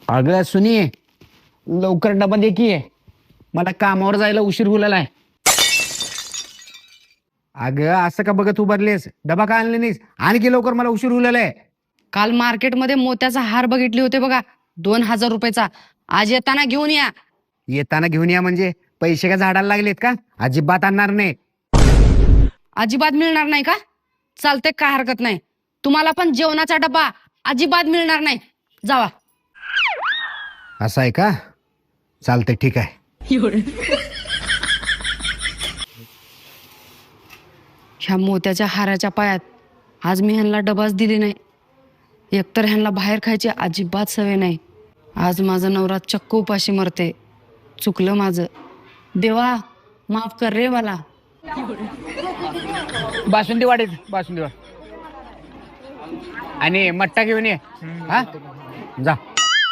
अगं सुनी लवकर डबा दे की मला कामावर जायला उशीर होलेला आहे. अगं असं का बघत उभारलीस? डबा का आणले नाहीस? आणखी लवकर मला उशीर होलेला आहे. काल मार्केटमध्ये मोत्याचा हार बघितले होते बघा, 2000 रुपयाचा. आज येताना घेऊन या. येताना घेऊन या म्हणजे पैसे का झाडाला लागलेत का? अजिबात आणणार नाही. अजिबात मिळणार नाही का? चालते, काय हरकत नाही. तुम्हाला पण जेवणाचा डबा अजिबात मिळणार नाही. जावा. असं आहे का? चालतंय, ठीक आहे. ह्या मोत्याच्या हाराच्या पायात आज मी ह्यांना डबाच दिले नाही. एकतर ह्यांना बाहेर खायची अजिबात सवय नाही. आज माझा नवरा चक्क उपाशी मरते. चुकलं माझं. देवा माफ कर रे मला. बासुंदी वाढेल, बासुंदी वाढ आणि मट्टा घेऊन ये. हा जा.